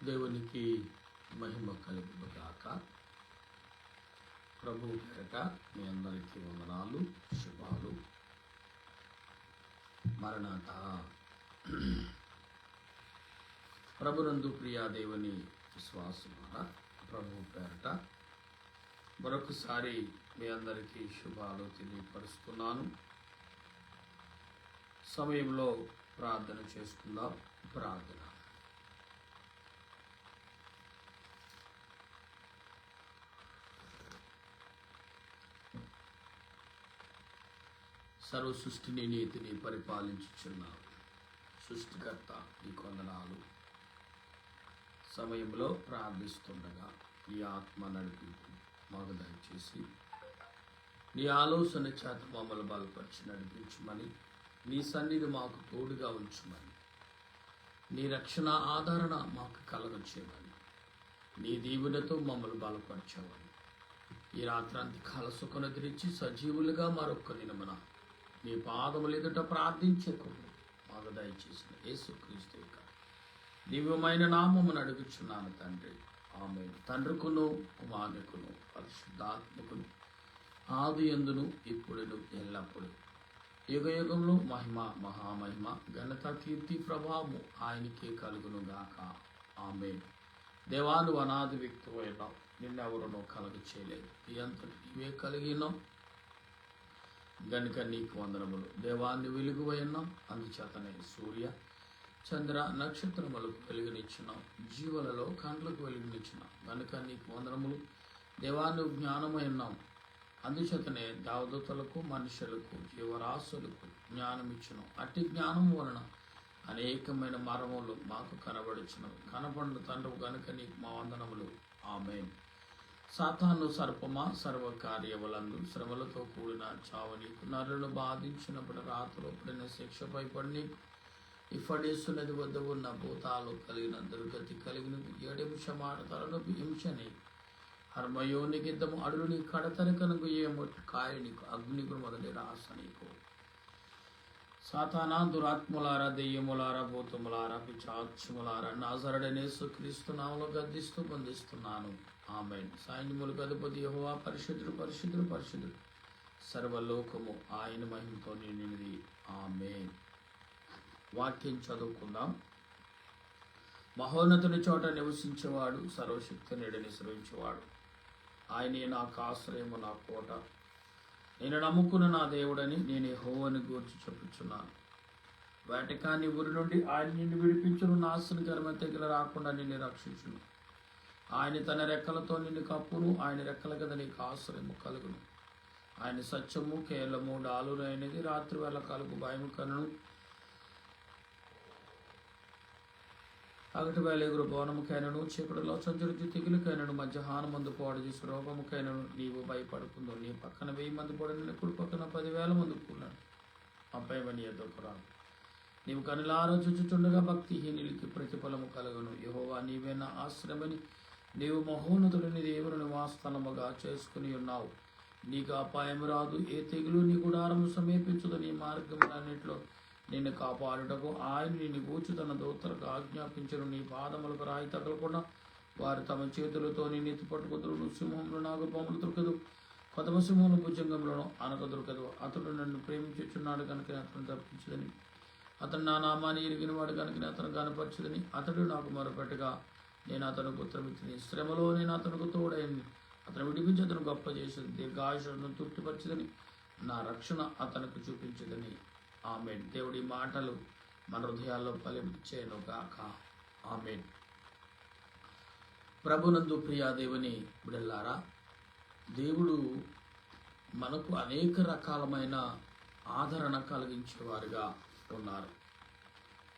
దేవునికి మహిమ కలుగుగాక. ప్రభు పేరట మీ అందరికీ వందనాలు, శుభాలు. మరణాత. ప్రభునందు ప్రియా దేవుని విశ్వాసమాన ప్రభు పేరట మరొకసారి మీ అందరికీ శుభాలు తెలియపరుస్తున్నాను. సమయంలో ప్రార్థన చేసుకుందాం. ప్రార్థన. సర్వ సృష్టిని నీతిని పరిపాలించుచున్నావు సృష్టికర్త, నీకు వందనాలు. సమయంలో ప్రార్థిస్తుండగా ఈ ఆత్మ నడిపింపు మాకు దయచేసి నీ ఆలోచన చేత మమ్మల్ని బలపరిచి నడిపించమని, నీ సన్నిధి మాకు తోడుగా ఉంచమని, నీ రక్షణ ఆదరణ మాకు కలగచేయమని, నీ దీవెనతో మమ్మల్ని బలపరచమని, ఈ రాత్రాంతి కాల సుఖనిద్రించి సజీవులుగా మరొక నినమన నీ పాదములు ఎదుట ప్రార్థించకుండా మాకు దయచేసిన యేసుక్రీస్తు యొక్క దివ్యమైన నామమును అడుగుచున్నాను తండ్రి. ఆమేన్. తండ్రికును కుమారునికును పరిశుద్ధాత్మకును ఆది యందును ఇప్పుడును ఎల్లప్పుడు యుగ యుగంలో మహిమ మహామహిమ ఘనత కీర్తి ప్రభావము ఆయనకే కలుగును గాక. ఆమేన్. దేవాను అనాది వ్యక్తి అయినావు, నిన్నెవరునో కలుగ చేయలేదు, ఈ అంతటి నీవే కలిగినావు గనుక నీకు వందనములు. దేవాన్ని వెలుగువైనాం, అందుచేతనే సూర్య చంద్ర నక్షత్రములకు వెలుగునిచ్చినాం, జీవులలో కండ్లకు వెలుగునిచ్చినాం గనుక నీకు వందనములు. దేవాన్ని జ్ఞానమైనాం, అందుచేతనే దేవదూతలకు మనుషులకు జీవరాశులకు జ్ఞానం ఇచ్చినాం. అట్టి జ్ఞానం వలన అనేకమైన మర్మములు మాకు కనబడుచున్నవి. కనపడు తండ్రి గనుక నీకు మా వందనములు. ఆమేన్. సాతాను సర్పమా, సర్వకార్యములందు శ్రమలతో కూడిన చావు నీకు, నరులను బాధించినప్పుడు రాత్రిలో పడిన శిక్షపై పడి నీకు, ఇఫడేసు నది వద్ద ఉన్న భూతాలు కలిగిన దుర్గతి కలిగిన 7 నిమిషమాడతలను హింసని హర్మయోని గిద్దము అడులు నీ కడతరికనకు ఏమొట్టు కాయ నీకు, అగ్నికు మొదటి రాస నీకు. సాతానా, దురాత్ములారా, దెయ్యములారా, భూతములారా, పిశాచములారా, నాజరుడైన యేసుక్రీస్తు నామములో గద్దిస్తూ బంధిస్తున్నాను. ఆమేన్. సైన్యములకు అధిపతి యెహోవా పరిశుద్ధుడు పరిశుద్ధుడు పరిశుద్ధుడు, సర్వలోకము ఆయన మహిమతో నిండినది. ఆమేన్. వాక్యం చదువుకుందాం. మహోన్నతుని చోట నివసించేవాడు, సర్వశక్తి నీడని శ్రవించేవాడు, ఆయనే నాకు ఆశ్రయము, నా కోట, నేను నమ్ముకున్న నా దేవుడని నేను యెహోవాను గూర్చి చెప్పుచున్నాను. వేటకాన్ని ఊరి నుండి ఆయన నిన్ను విడిపించును, నాశనకరమైన తెగులు రాకుండా నిన్ను రక్షించును. ఆయన తన రెక్కలతో నిన్ను కప్పును, ఆయన రెక్కల కదా నీకు ఆశ్రయము కలుగును. ఆయన సత్యము కేవలము డాలునైనది, రాత్రి వేళ కలుగు భయము కనును, పగటి వేళ ఎగురు భవనముకైనను, చీకటిలో సంచరించు తెగులుకైనను, మధ్యాహ్నం మందు పాడు చేసి రోగముకైనను నీవు భయపడుకుందో. నీ పక్కన 1000 మంది పడిన, కుడి పక్కన 10,000 మంది కూడినాడు, అబ్బాయి ఎదుకు రాదు. నీవు కనులారా చూచుచుండగా భక్తిహీనులకి ప్రతిఫలము కలుగును. యెహోవా నీవే నా ఆశ్రయమని, నీవు మహోన్నతుడిని దేవుని నివాసస్థలముగా చేసుకుని ఉన్నావు. నీకు అపాయం రాదు, ఏ తెగులు నీ గుడారము సమీపించదు. నీ మార్గములన్నిటిలో నిన్ను కాపాడుటకు ఆయన నిన్ను గూర్చి తన దూతలకు ఆజ్ఞాపించను. నీ పాదములకు రాయి తగలకుండా వారు తమ చేతులతో నిన్ను ఎత్తి పట్టుకుదురు. నువ్వు సింహంలో నాగుపాములు దొరకదు, కొదమ సింహంలో భుజంగంలోనూ అనక దొరకదు. అతడు నన్ను ప్రేమించుచున్నాడు కనుక అతను తప్పించదని, అతను నా నామాన్ని ఎరిగిన వాడు కనుక అతను కనపరచదని, అతడు నాకు మొరపెట్టగా నేను అతనికి ఉత్తరమిచ్చిని. శ్రమలో నేను అతనికి తోడైంది, అతను విడిపించి అతను గొప్ప చేసేది, దీర్ఘాయుషను తృప్తిపరచదని, నా రక్షణ అతనికి చూపించదని. ఆమేన్. దేవుడి మాటలు మన హృదయాల్లో ఫలించేను గాక. ఆమేన్. ప్రభునందు ప్రియా దేవుని బిడ్డలారా, దేవుడు మనకు అనేక రకాలమైన ఆదరణ కలిగించేవారుగా ఉన్నారు.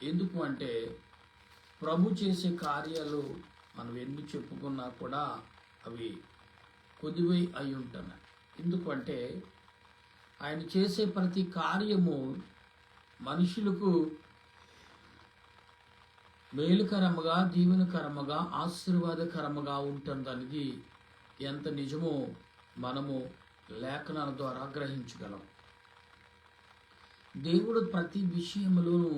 ఎందుకు అంటే ప్రభు చేసే కార్యాలు మనం ఎన్ని చెప్పుకున్నా కూడా అవి కొద్దివై అయి ఉంటున్నాయి. ఎందుకంటే ఆయన చేసే ప్రతి కార్యము మనుషులకు మేలుకరముగా, దీవెనకరముగా, ఆశీర్వాదకరముగా ఉంటుందనేది ఎంత నిజమో మనము లేఖనాల ద్వారా గ్రహించగలం. దేవుడు ప్రతి విషయంలోనూ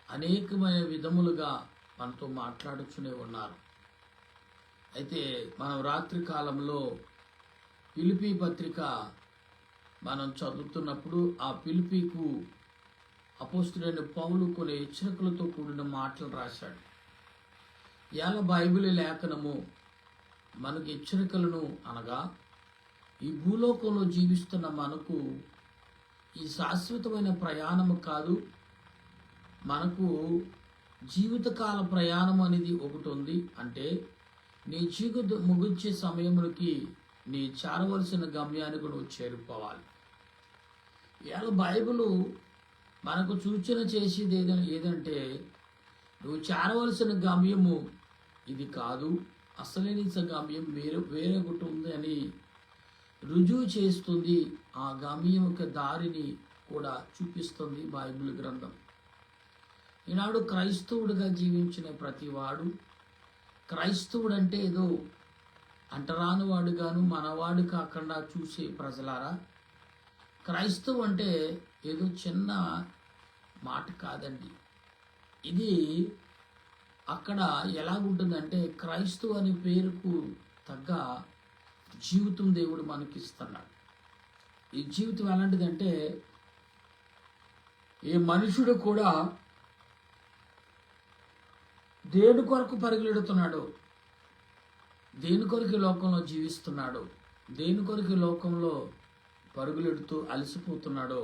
అనేకమైన విధములుగా మనతో మాట్లాడుతూనే ఉన్నారు. అయితే మనం రాత్రి కాలంలో ఫిలిప్పీ పత్రిక మనం చదువుతున్నప్పుడు ఆ ఫిలిప్పీకు అపోస్తులైన పౌలు కొన్ని హెచ్చరికలతో కూడిన మాటలు రాశాడు. ఇవాళ బైబిల్ లేఖనము మనకు హెచ్చరికలను అనగా ఈ భూలోకంలో జీవిస్తున్న మనకు ఈ శాశ్వతమైన ప్రయాణము కాదు, మనకు జీవితకాల ప్రయాణం అనేది ఒకటి ఉంది. అంటే నీ జీవితం ముగించే సమయంలోకి నీ చేరవలసిన గమ్యానికి నువ్వు చేరుకోవాలి. ఇవాళ బైబిల్ మనకు సూచన చేసేది ఏదంటే నువ్వు చేరవలసిన గమ్యము ఇది కాదు, అసలైన గమ్యం వేరే ఒకటి ఉంది అని రుజువు చేస్తుంది. ఆ గమ్యం యొక్క దారిని కూడా చూపిస్తుంది బైబిల్ గ్రంథం. ఈనాడు క్రైస్తవుడిగా జీవించిన ప్రతివాడు, క్రైస్తవుడు అంటే ఏదో అంటరాని వాడుగాను మనవాడు కాకుండా చూసే ప్రజలారా, క్రైస్తవు అంటే ఏదో చిన్న మాట కాదండి. ఇది అక్కడ ఎలాగుంటుందంటే క్రైస్తవు అనే పేరుకు తగ్గ జీవితం దేవుడు మనకిస్తున్నాడు. ఈ జీవితం ఎలాంటిదంటే ఏ మనుషుడు కూడా దేని కొరకు పరిగెడుతున్నాడు, దేని కొరకు లోకంలో జీవిస్తున్నాడు, దేని కొరకు లోకంలో పరుగులెడుతూ అలసిపోతున్నాడో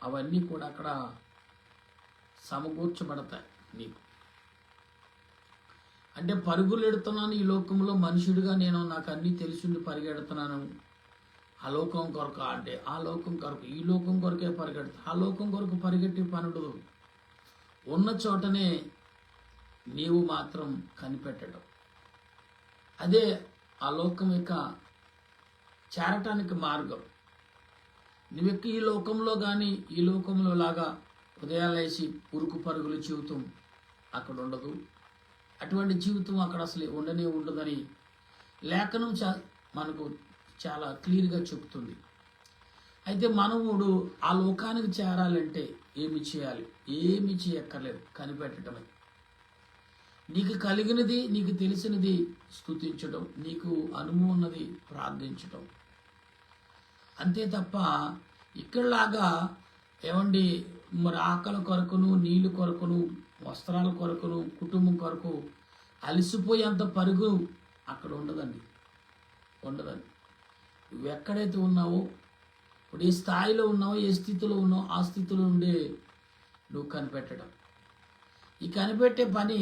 అవన్నీ కూడా అక్కడ సమకూర్చబడతాయి నీకు. అంటే పరుగులెడుతున్నాను ఈ లోకంలో మనుషుడిగా, నేను నాకు అన్నీ తెలిసిండి పరిగెడుతున్నాను ఆ లోకం కొరకు, అంటే ఆ లోకం కొరకు, ఈ లోకం కొరకే పరిగెడతా. ఆ లోకం కొరకు పరిగెట్టి పనుడు ఉన్న చోటనే నీవు మాత్రం కనిపెట్టడం, అదే ఆ లోకం యొక్క చేరటానికి మార్గం. నువ్వెక్కి ఈ లోకంలో కానీ ఈ లోకంలో లాగా ఉదయాలేసి ఉరుకు పరుగుల జీవితం అక్కడ ఉండదు. అటువంటి జీవితం అక్కడ అసలు ఉండనే ఉండదని లేఖనం మనకు చాలా క్లియర్గా చెప్తుంది. అయితే మనవుడు ఆ లోకానికి చేరాలంటే ఏమి చేయాలి? ఏమి చేయక్కర్లేదు, కనిపెట్టడమే. నీకు కలిగినది, నీకు తెలిసినది స్తుతించడం, నీకు అనుభవం ఉన్నది ప్రార్థించడం, అంతే తప్ప ఇక్కడలాగా ఏమండి మరి ఆకలి కొరకును, నీళ్ళు కొరకును, వస్త్రాల కొరకును, కుటుంబం కొరకు అలసిపోయేంత పరుగు అక్కడ ఉండదండి. నువ్వు ఎక్కడైతే ఉన్నావో, ఇప్పుడు ఏ స్థాయిలో ఉన్నావో, ఏ స్థితిలో ఉన్నావో ఆ స్థితిలో ఉండే నువ్వు కనిపెట్టడం. ఈ కనిపెట్టే పని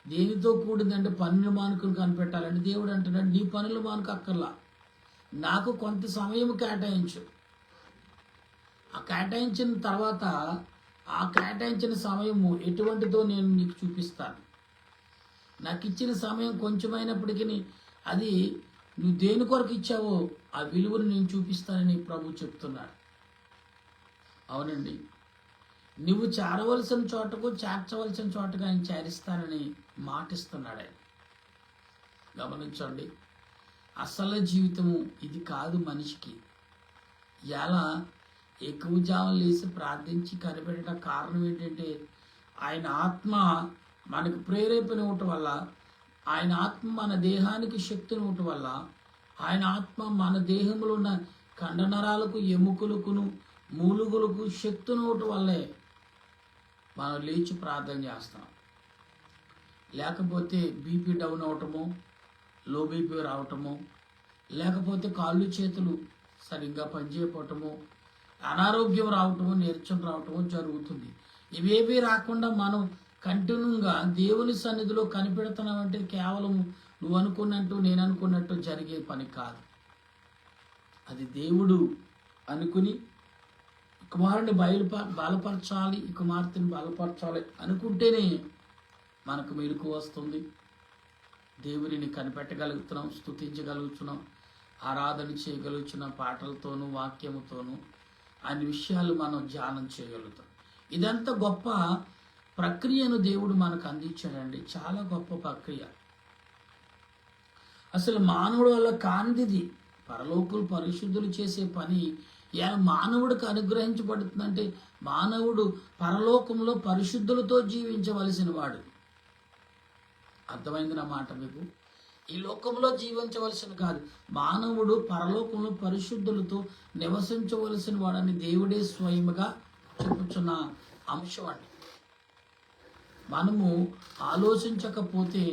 దేనితో కూడిందంటే పనులు మానుకుని కనిపెట్టాలంటే దేవుడు అంటున్నాడు, నీ పనులు మానుకు అక్కర్లా, నాకు కొంత సమయం కేటాయించు. ఆ కేటాయించిన తర్వాత ఆ కేటాయించిన సమయము ఎటువంటిదో నేను నీకు చూపిస్తాను. నాకు ఇచ్చిన సమయం కొంచెమైనప్పటికీ అది నువ్వు దేని కొరకు ఇచ్చావో ఆ విలువను నేను చూపిస్తానని ప్రభు చెప్తున్నాడు. అవునండి, నువ్వు చేరవలసిన చోటకు చేర్చవలసిన చోటకు ఆయన చేరిస్తానని మాటిస్తున్నాడు ఆయన. గమనించండి, అసలు జీవితము ఇది కాదు మనిషికి. ఎలా ఎక్కువ జాములు వేసి ప్రార్థించి కనిపెట్టడం కారణం ఏంటంటే ఆయన ఆత్మ మనకు ప్రేరేపణ ఇవ్వటం వల్ల, ఆయన ఆత్మ మన దేహానికి శక్తిని ఇవ్వటం వల్ల, ఆయన ఆత్మ మన దేహంలో ఉన్న కండనరాలకు, ఎముకలకును, మూలుగులకు శక్తిని ఇవ్వటం వల్లే మనం లేచి ప్రార్థన చేస్తాం. లేకపోతే బీపీ డౌన్ అవటము, లో బీపీ రావటము, లేకపోతే కాళ్ళు చేతులు సరిగ్గా పనిచేయకపోవటము, అనారోగ్యం రావటము, నీరసం రావటము జరుగుతుంది. ఇవేవి రాకుండా మనం కంటిన్యూగా దేవుని సన్నిధిలో కనిపెడుతున్నామంటే కేవలం నువ్వు అనుకున్నట్టు నేను అనుకున్నట్టు జరిగే పని కాదు. అది దేవుడు అనుకుని కుమారుని బలపరచాలి, ఈ కుమార్తెని బలపరచాలి అనుకుంటేనే మనకు మెలకు వస్తుంది. దేవుడిని కనిపెట్టగలుగుతున్నాం, స్తుతించగలుగుతున్నాం, ఆరాధన చేయగలుగుతున్నాం, పాటలతోనూ వాక్యముతోనూ అన్ని విషయాలు మనం ధ్యానం చేయగలుగుతాం. ఇదంతా గొప్ప ప్రక్రియను దేవుడు మనకు అందించాడండి. చాలా గొప్ప ప్రక్రియ. అసలు మానవుడు వల్ల కానిది పరలోకులు పరిశుద్ధులు చేసే పని ఇలా మానవుడికి అనుగ్రహించబడుతుందంటే మానవుడు పరలోకంలో పరిశుద్ధులతో జీవించవలసిన వాడు. అర్థమైంది నా మాట మీకు? ఈ లోకంలో జీవించవలసిన కాదు, మానవుడు పరలోకంలో పరిశుద్ధులతో నివసించవలసిన వాడని దేవుడే స్వయముగా చెప్పుచున్న అంశం అండి. మనము ఆలోచించకపోతే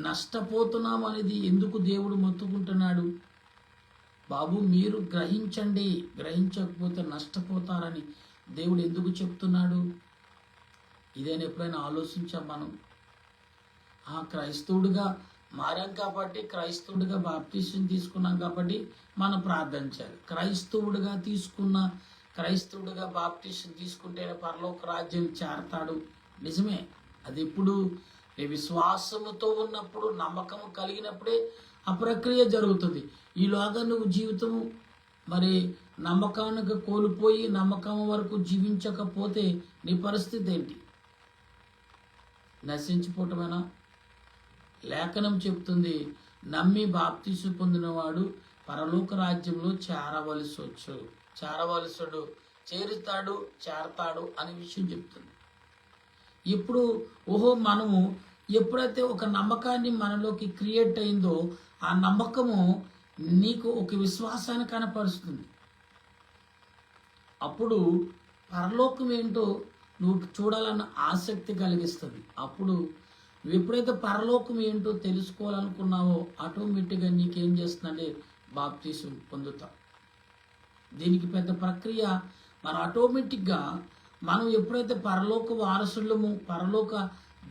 నష్టపోతున్నాం అనేది ఎందుకు దేవుడు మొత్తుకుంటున్నాడు? బాబు మీరు గ్రహించండి, గ్రహించకపోతే నష్టపోతారని దేవుడు ఎందుకు చెప్తున్నాడు? ఇదేనా ఎప్పుడైనా ఆలోచించాం మనం? క్రైస్తవుడిగా మారాం కాబట్టి, క్రైస్తవుడిగా బాప్టిజం తీసుకున్నాం కాబట్టి మనం ప్రార్థన చేయాలి. క్రైస్తవుడిగా బాప్టిజం తీసుకుంటే పరలోక రాజ్యం చేరతాడు. నిజమే, అది ఎప్పుడు విశ్వాసముతో ఉన్నప్పుడు, నమ్మకం కలిగినప్పుడే ఆ ప్రక్రియ జరుగుతుంది. ఈలోగా నువ్వు జీవితము మరి నమ్మకానికి కోల్పోయి నమ్మకం వరకు జీవించకపోతే నీ పరిస్థితి ఏంటి? నశించిపోవటమేనా? లేఖనం చెప్తుంది, నమ్మి బాప్తిసం పొందినవాడు పరలోక రాజ్యంలో చేరవలసుడు చేరతాడు అనే విషయం చెప్తుంది. ఇప్పుడు మనము ఎప్పుడైతే ఒక నమ్మకాన్ని మనలోకి క్రియేట్ అయిందో ఆ నమ్మకము నీకు ఒక విశ్వాసాన్ని కనపరుస్తుంది. అప్పుడు పరలోకం ఏంటో నువ్వు చూడాలన్న ఆసక్తి కలిగిస్తుంది. అప్పుడు నువ్వు ఎప్పుడైతే పరలోకం ఏంటో తెలుసుకోవాలనుకున్నావో ఆటోమేటిక్గా నీకేం చేస్తుందంటే బాప్తిసం పొందుతావు. దీనికి పెద్ద ప్రక్రియ. మనం ఆటోమేటిక్గా మనం ఎప్పుడైతే పరలోక వారసులము, పరలోక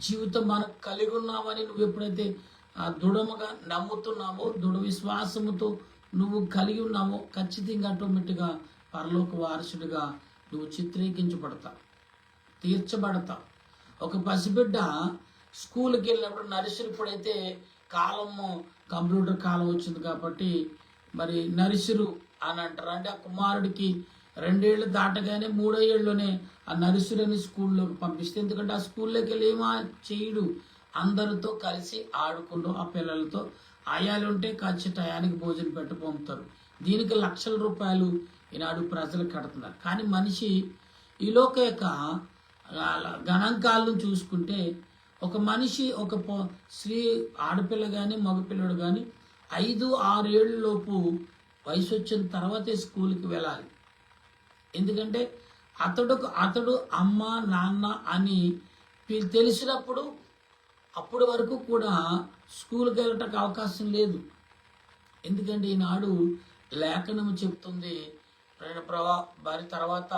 జీవితం మనం కలిగి ఉన్నామని నువ్వు ఎప్పుడైతే దృఢముగా నమ్ముతున్నావో, దృఢ విశ్వాసముతో నువ్వు కలిగి ఉన్నావో ఖచ్చితంగా ఆటోమేటిక్గా పరలోక వారసుడిగా నువ్వు చిత్రీకరించబడతావు, తీర్చబడతావు. ఒక పసిబిడ్డ స్కూల్కి వెళ్ళినప్పుడు నర్సరీ, ఇప్పుడైతే కాలము కంప్యూటర్ కాలం వచ్చింది కాబట్టి మరి నర్సరీ అని అంటారు. అంటే ఆ కుమారుడికి 2 ఏళ్ళు దాటగానే 3వ ఏళ్ళలోనే ఆ నర్సరీని స్కూల్లోకి పంపిస్తే, ఎందుకంటే ఆ స్కూల్లోకి వెళ్ళి ఏమా చేయడు, అందరితో కలిసి ఆడుకుంటూ ఆ పిల్లలతో ఆయాలు ఉంటే ఖర్చు టయానికి భోజనం పెట్టి పంపుతారు. దీనికి లక్షల రూపాయలు ఈనాడు ప్రజలు కడుతున్నారు. కానీ మనిషి ఈ లోక యొక్క గణాంకాలను చూసుకుంటే ఒక మనిషి, ఒక స్త్రీ, ఆడపిల్ల కానీ మగపిల్లడు కానీ 5-6 ఏళ్ళలోపు వయసు వచ్చిన తర్వాతే స్కూల్కి వెళ్ళాలి. ఎందుకంటే అతడు అమ్మ నాన్న అని తెలిసినప్పుడు అప్పటి వరకు కూడా స్కూల్కి వెళ్ళటానికి అవకాశం లేదు. ఎందుకంటే ఈనాడు లేఖనం చెప్తుంది, వారి తర్వాత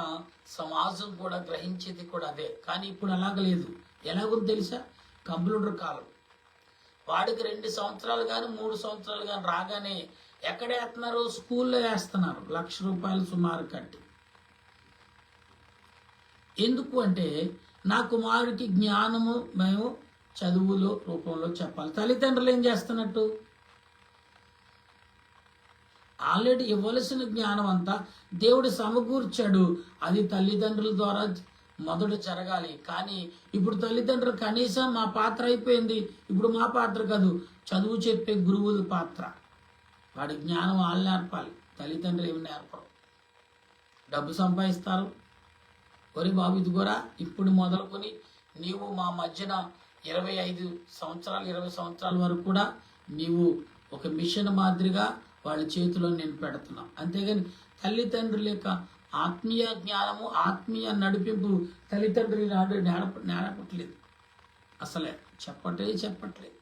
సమాజం కూడా గ్రహించేది కూడా అదే. కానీ ఇప్పుడు అలాగ లేదు. ఎలాగో తెలుసా? కంప్యూటర్ కాలం. వాడికి 2 సంవత్సరాలు కానీ 3 సంవత్సరాలు కానీ రాగానే ఎక్కడ వేస్తున్నారు? స్కూల్లో వేస్తున్నారు, ₹1,00,000 సుమారు కట్టి. ఎందుకు అంటే నా కుమారుడికి జ్ఞానము మేము చదువులో రూపంలో చెప్పాలి. తల్లిదండ్రులు ఏం చేస్తున్నట్టు? ఆల్రెడీ ఇవ్వవలసిన జ్ఞానం అంతా దేవుడు సమకూర్చాడు. అది తల్లిదండ్రుల ద్వారా మొదట జరగాలి. కానీ ఇప్పుడు తల్లిదండ్రులు కనీసం మా పాత్ర అయిపోయింది, ఇప్పుడు మా పాత్ర కాదు, చదువు చెప్పే గురువుల పాత్ర. వాడి జ్ఞానం వాళ్ళు నేర్పాలి, తల్లిదండ్రులు ఏమి నేర్పరు. డబ్బు సంపాదిస్తారు. ఒరి బాబు ఇదిగోరా, ఇప్పుడు మొదలుకొని నీవు మా మధ్యన 25 సంవత్సరాలు 20 సంవత్సరాల వరకు కూడా నీవు ఒక మిషన్ మాదిరిగా వాళ్ళ చేతిలో నేను పెడుతున్నా. అంతేగాని తల్లిదండ్రుల యొక్క ఆత్మీయ జ్ఞానము, ఆత్మీయ నడిపింపు తల్లిదండ్రులు నేర్పట్లేదు, అసలే చెప్పట్లేదు.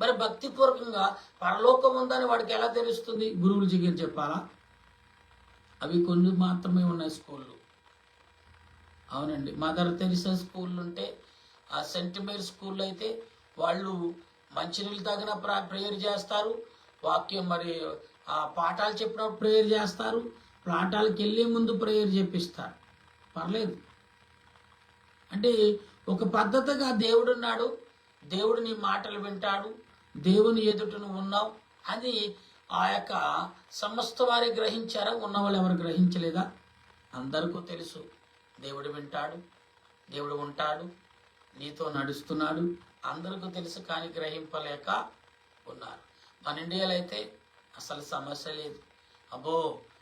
మరి భక్తిపూర్వకంగా పరలోకం ఉందని వాడికి ఎలా తెలుస్తుంది? గురువుల దగ్గర చెప్పాలా? అవి కొన్ని మాత్రమే ఉన్నాయి స్కూళ్ళు. అవునండి, మదర్ తెరిసా స్కూళ్ళు ఉంటే, ఆ సెంట్ మేరీ స్కూల్లో అయితే వాళ్ళు మంచినీళ్ళు తాగిన ప్రేయర్ చేస్తారు, వాక్యం మరి ఆ పాఠాలు చెప్పినప్పుడు ప్రేయర్ చేస్తారు, పాఠాలకు వెళ్ళే ముందు ప్రేయర్ చేపిస్తారు. పర్లేదు. అంటే ఒక పద్ధతిగా దేవుడు ఉన్నాడు, దేవుడు నీ మాటలు వింటాడు, దేవుని ఎదుట నువ్వు ఉన్నావు అది ఆ యొక్క సమస్త వారి గ్రహించారా? ఉన్నవాళ్ళు ఎవరు గ్రహించలేదా? అందరికీ తెలుసు. దేవుడు వింటాడు, దేవుడు ఉంటాడు, నీతో నడుస్తున్నాడు, అందరికీ తెలుసు. కానీ గ్రహింపలేక ఉన్నారు. మన ఇండియాలో అయితే అసలు సమస్య లేదు. అబ్బో,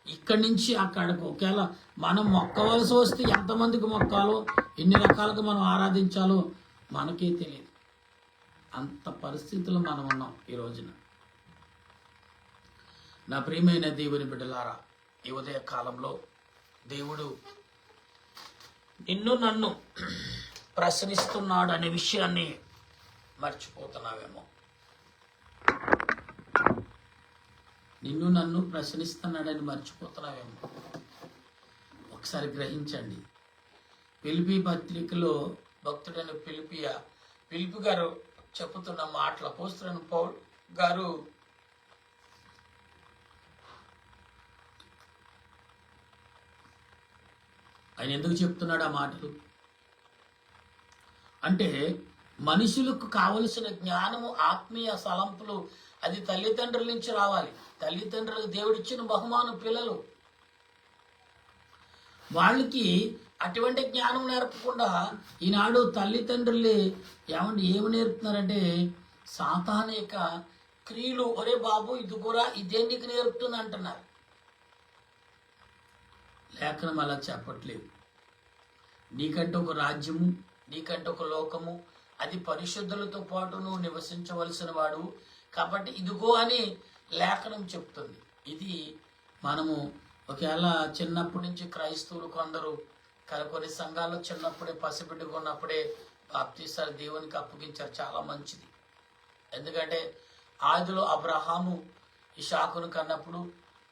ఇక్కడి నుంచి అక్కడికి ఒకవేళ మనం మొక్కవలసి వస్తే ఎంతమందికి మొక్కాలో, ఎన్ని రకాలుగా మనం ఆరాధించాలో మనకే తెలియదు. అంత పరిస్థితులు మనం ఉన్నాం ఈ రోజున. నా ప్రియమైన దేవుని బిడ్డలారా, ఈ ఉదయ కాలంలో దేవుడు నిన్ను నన్ను ప్రశ్నిస్తున్నాడు అనే విషయాన్ని మర్చిపోతున్నావేమో. నిన్ను నన్ను ప్రశ్నిస్తున్నాడని మర్చిపోతున్నావేమో. ఒకసారి గ్రహించండి. ఫిలిప్పీ పత్రికలో భక్తుడైన ఫిలిప్పి గారు చెబుతున్న మాటలు అపోస్తలుడైన పౌలు గారు ఆయన ఎందుకు చెప్తున్నాడు ఆ మాటలు అంటే, మనుషులకు కావలసిన జ్ఞానము, ఆత్మీయ సలంపులు అది తల్లిదండ్రుల నుంచి రావాలి. తల్లిదండ్రులకు దేవుడిచ్చిన బహుమానం పిల్లలు. వాళ్ళకి అటువంటి జ్ఞానం నేర్పకుండా ఈనాడు తల్లిదండ్రులే ఏమి నేర్పుతున్నారంటే, సాతానిక క్రియలు. ఒరే బాబు ఇది కూడా ఇదే నీకు నేర్పుతుంది అంటున్నారు. లేఖనం అలా చెప్పట్లేదు. నీకంటే ఒక రాజ్యము, నీకంటే ఒక లోకము, అది పరిశుద్ధులతో పాటు నువ్వు నివసించవలసిన వాడు కాబట్టి ఇదిగో అని లేఖనం చెప్తుంది. ఇది మనము ఒకవేళ చిన్నప్పటి నుంచి క్రైస్తవులు కొందరు కొన్ని సంఘాల్లో చిన్నప్పుడే పసిబిడ్డగా ఉన్నప్పుడే బాప్తీసాలు దేవునికి అప్పగించారు. చాలా మంచిది. ఎందుకంటే ఆదిలో అబ్రహాము ఇషాకును కన్నప్పుడు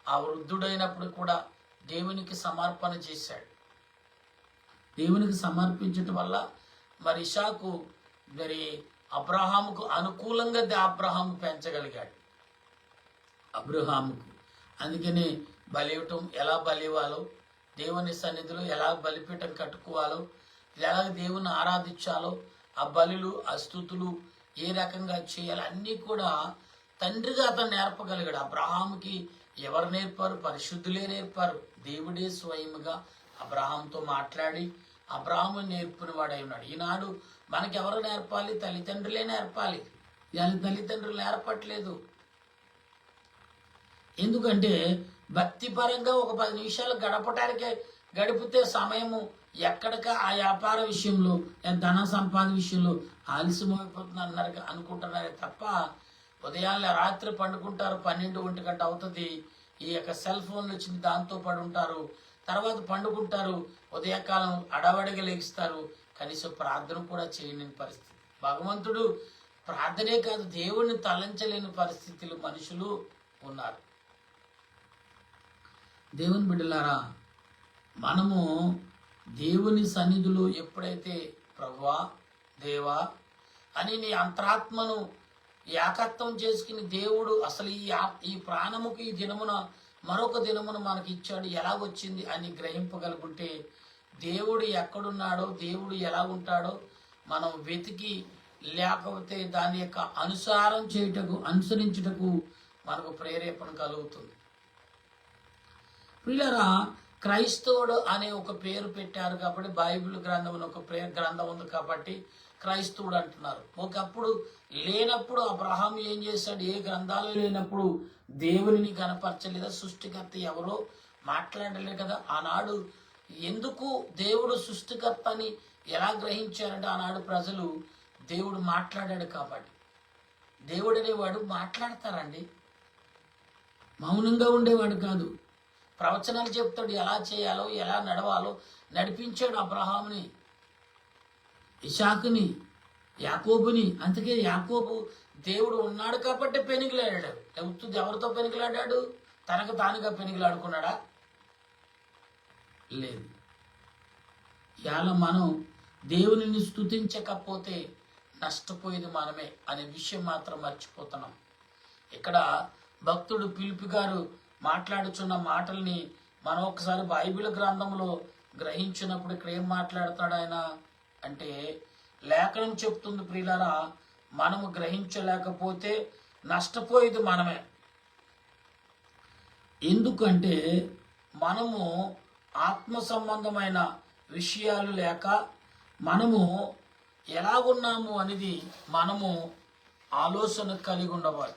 ఆ వృద్ధుడైనప్పుడు కూడా దేవునికి సమర్పణ చేశాడు. దేవునికి సమర్పించటం వల్ల మరి ఇషాకు మరి అబ్రహాముకు అనుకూలంగా అబ్రహాము పెంచగలిగాడు. అబ్రహాముకు అందుకనే బలి ఇవ్వటం, ఎలా బలి ఇవ్వాలో, దేవుని సన్నిధిలో ఎలా బలిపీఠం కట్టుకోవాలో, ఎలా దేవుని ఆరాధించాలో, ఆ బలులు ఆ స్తుతులు ఏ రకంగా చేయాలి అన్నీ కూడా తండ్రిగా అతను నేర్పగలిగాడు. అబ్రహాముకి ఎవరు నేర్పారు? పరిశుద్ధులే నేర్పారు. దేవుడే స్వయముగా అబ్రహాంతో మాట్లాడి అబ్రహాము నేర్పిన వాడై ఉన్నాడు. ఈనాడు మనకెవరు నేర్పాలి? తల్లిదండ్రులే నేర్పాలి. దాని తల్లిదండ్రులు నేర్పట్లేదు. ఎందుకంటే భక్తిపరంగా ఒక 10 నిమిషాలు గడపటానికే గడిపితే సమయము ఎక్కడిక ఆ వ్యాపార విషయంలో, ధన సంపాదన విషయంలో ఆలస్యమైపోతుంది అనుకుంటున్నారే తప్ప, ఉదయాన్నే రాత్రి పండుకుంటారు, 12-1 గంట అవుతుంది. ఈ యొక్క సెల్ ఫోన్లు వచ్చింది, దాంతో పడి ఉంటారు. తర్వాత పండుకుంటారు, ఉదయకాలం అడవడిగా లేస్తారు. కనీసం ప్రార్థన కూడా చేయలేని పరిస్థితి. భగవంతుడు ప్రార్థనే కాదు, దేవుణ్ణి తలంచలేని పరిస్థితులు మనుషులు ఉన్నారు. దేవుని బిడ్డలారా, మనము దేవుని సన్నిధిలో ఎప్పుడైతే ప్రభువా దేవా అని నీ అంతరాత్మను ఏకత్వం చేసుకుని దేవుడు అసలు ఈ ప్రాణముకు ఈ దినమున మరొక దినమును మనకి ఇచ్చాడు, ఎలాగొచ్చింది అని గ్రహింపగలుగుంటే దేవుడు ఎక్కడున్నాడో, దేవుడు ఎలా ఉంటాడో మనం వెతికి, లేకపోతే దాని యొక్క అనుసరించుటకు మనకు ప్రేరేపణ కలుగుతుంది. పిల్లరా, క్రైస్తవుడు అనే ఒక పేరు పెట్టారు కాబట్టి, బైబిల్ గ్రంథం ఒక గ్రంథం ఉంది కాబట్టి క్రైస్తవుడు అంటున్నారు. ఒకప్పుడు లేనప్పుడు అబ్రహాం ఏం చేశాడు? ఏ గ్రంథాలు లేనప్పుడు దేవునిని కనపరచలేదా? సృష్టికర్త ఎవరో మాట్లాడలేదు కదా. ఆనాడు ఎందుకు దేవుడు సృష్టికర్త అని ఎలా గ్రహించారంటే, ఆనాడు ప్రజలు దేవుడు మాట్లాడాడు కాబట్టి. దేవుడు అనేవాడు మాట్లాడతారండి, మౌనంగా ఉండేవాడు కాదు. ప్రవచనాలు చెప్తాడు, ఎలా చేయాలో ఎలా నడవాలో నడిపించాడు అబ్రహాముని, ఇషాకుని, యాకోబుని. అందుకే యాకోబు దేవుడు ఉన్నాడు కాబట్టి పెనికిలాడాడు. లేకపోతే ఎవరితో పెనికిలాడాడు? తనకు తానుగా పెనికిలాడుకున్నాడా? లేదు. ఇవాళ మనం దేవునిని స్తుతించకపోతే నష్టపోయేది మనమే అనే విషయం మాత్రం మర్చిపోతున్నాం. ఇక్కడ భక్తుడు ఫిలిప్పి గారు మాట్లాడుచున్న మాటల్ని మనం ఒకసారి బైబిల్ గ్రంథంలో గ్రహించినప్పుడు ఇక్కడ ఏం మాట్లాడతాడు ఆయన అంటే, లేఖనం చెప్తుంది ప్రియులారా, మనము గ్రహించలేకపోతే నష్టపోయేది మనమే. ఎందుకంటే మనము ఆత్మ సంబంధమైన విషయాలు లేక మనము ఎలాగున్నాము అనేది మనము ఆలోచన కలిగి ఉండవాలి.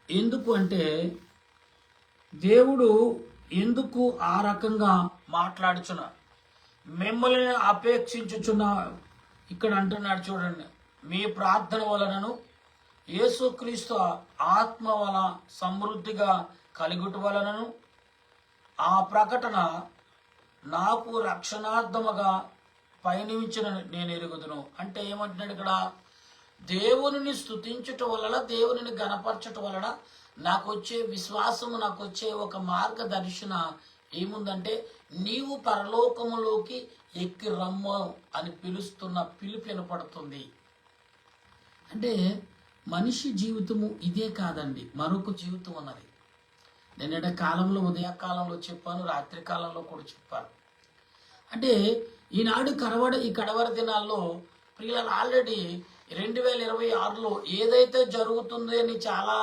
ఎందుకు అంటే దేవుడు ఎందుకు ఆ రకంగా మాట్లాడుచున్నా, మిమ్మల్ని అపేక్షించుచున్నా ఇక్కడ అంటున్నాడు చూడండి. మీ ప్రార్థన వలనను యేసుక్రీస్తు ఆత్మ వలన సమృద్ధిగా కలుగుట వలనను ఆ ప్రకటన నాకు రక్షణార్థముగా పయనించిన నేను ఎరుగుదును. అంటే ఏమంటున్నాడు ఇక్కడ? దేవునిని స్తుతించుట వలన, దేవునిని గణపరచుట వలన నాకు వచ్చే విశ్వాసము, నాకు వచ్చే ఒక మార్గదర్శన ఏముందంటే, నీవు పరలోకములోకి ఎక్కి రమ్ము అని పిలుస్తున్న పిలుపు వినపడుతుంది. అంటే మనిషి జీవితము ఇదే కాదండి, మరొక జీవితం ఉన్నది. నిన్నటి కాలంలో, ఉదయకాలంలో చెప్పాను, రాత్రి కాలంలో కూడా చెప్పాను. అంటే ఈనాడు ఈ కడవరి దినాల్లో పిల్లలు ఆల్రెడీ 2026లో ఏదైతే జరుగుతుంది అని చాలా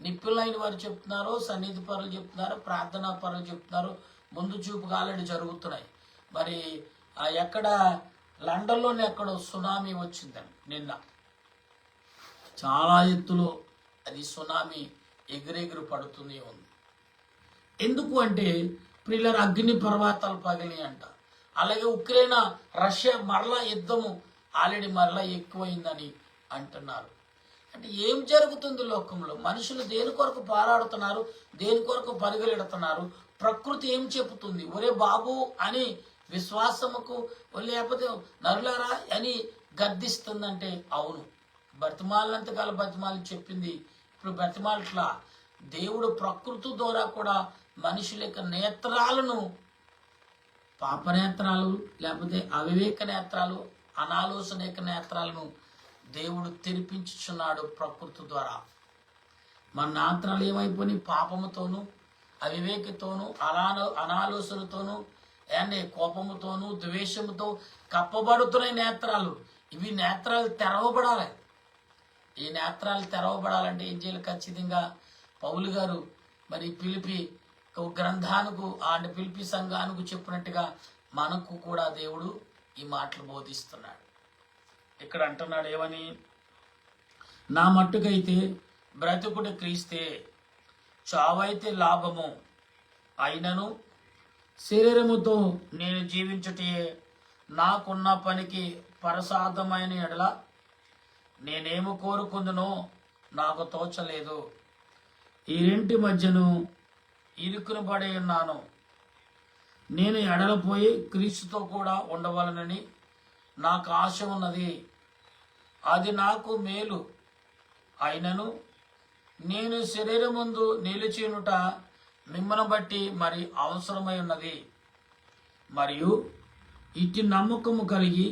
నిపుణులైన వారు చెప్తున్నారో, సన్నిధి పరులు చెప్తున్నారు, ప్రార్థనా పరులు చెప్తున్నారు, ముందు చూపుగా ఆల్రెడీ జరుగుతున్నాయి. మరి ఎక్కడ లండన్లోనే ఎక్కడో సునామీ వచ్చిందండి నిన్న. చాలా ఎత్తులో అది సునామీ ఎగిరెగిరి పడుతూనే ఉంది. ఎందుకు అంటే ప్రియులారా, అగ్ని పర్వతాలు పగిలి అంట. అలాగే ఉక్రెయిన్ రష్యా మరలా యుద్ధము ఆల్రెడీ మరలా ఎక్కువైందని అంటున్నారు. అంటే ఏం జరుగుతుంది లోకంలో? మనుషులు దేని కొరకు పోరాడుతున్నారు, దేని కొరకు పరుగులెడుతున్నారు? ప్రకృతి ఏం చెబుతుంది? ఒరే బాబు అని విశ్వాసముకు, లేకపోతే నరులారా అని గద్దిస్తుందంటే అవును, బతిమాలంతకాల బతిమాలి చెప్పింది. ఇప్పుడు బతిమాలట్లా దేవుడు ప్రకృతి ద్వారా కూడా మనుషుల యొక్క నేత్రాలను, పాపనేత్రాలు లేకపోతే అవివేక నేత్రాలు, అనాలోచన నేత్రాలను దేవుడు తెరిపించుచున్నాడు ప్రకృతి ద్వారా. మన నేత్రాలు ఏమైపోయినాయి? పాపముతోనూ, అవివేకతోనూ, అనాలోచనతోనూ, కోపముతోనూ, ద్వేషముతో కప్పబడుతున్నాయి నేత్రాలు. ఇవి నేత్రాలు తెరవబడాలి. ఈ నేత్రాలు తెరవబడాలంటే ఏం చేయాలి? ఖచ్చితంగా పౌలు గారు మరి పిలిపి గ్రంథానికి, పిలిపి సంఘానికి చెప్పినట్టుగా మనకు కూడా దేవుడు ఈ మాటలు బోధిస్తున్నాడు. ఇక్కడ అంటున్నాడు ఏమని? నా మట్టుకైతే బ్రతుకుడు క్రీస్తే, చావైతే లాభము. అయినను శరీరముతో నేను జీవించుటే నాకున్న పనికి పరసాధమైన ఎడల నేనేమి కోరుకుందునో నాకు తోచలేదు. ఈ రెంటి మధ్యను ఇరుకును పడి ఉన్నాను. నేను ఎడలపోయి క్రీస్తుతో కూడా ఉండవలనని నాకు ఆశ ఉన్నది. అది నాకు మేలు. అయినను నేను శరీరమందు నిలిచినుట మిమ్మల్ని బట్టి మరి అవసరమై ఉన్నది. మరియు ఇట్టి నమ్మకము కలిగి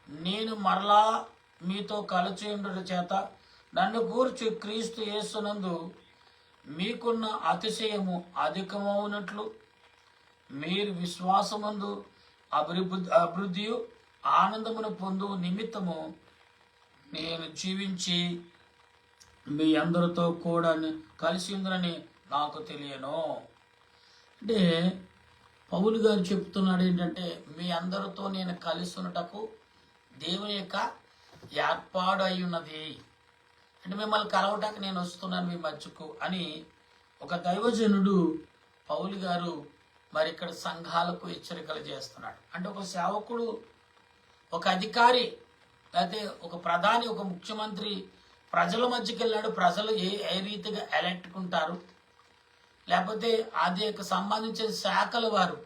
నేను మరలా మీతో కలిసి ఉండుట చేత నన్ను గూర్చి క్రీస్తు యేసునందు మీకున్న అతిశయము అధికమవునట్లు మీరు విశ్వాసమందు అభివృద్ధి ఆనందమును పొందు నిమిత్తము నేను జీవించి మీ అందరితో కూడా కలిసి ఉందని నాకు తెలియను. అంటే పౌలు గారు చెప్తున్నాడు ఏంటంటే, మీ అందరితో నేను కలిసి ఉన్నటకు దేవుని యొక్క ఏర్పాటు అయి ఉన్నది. అంటే మిమ్మల్ని కలవటానికి నేను వస్తున్నాను మీ మధ్యకు అని ఒక దైవజనుడు పౌలు గారు మరి ఇక్కడ సంఘాలకు హెచ్చరికలు చేస్తున్నాడు. అంటే ఒక సేవకుడు, ఒక అధికారి, లేకపోతే ఒక ప్రధాని, ఒక ముఖ్యమంత్రి ప్రజల మధ్యకి వెళ్ళాడు. ప్రజలు ఏ రీతిగా ఎలెక్టుకుంటారు, లేకపోతే అది సంబంధించిన శాఖల వారు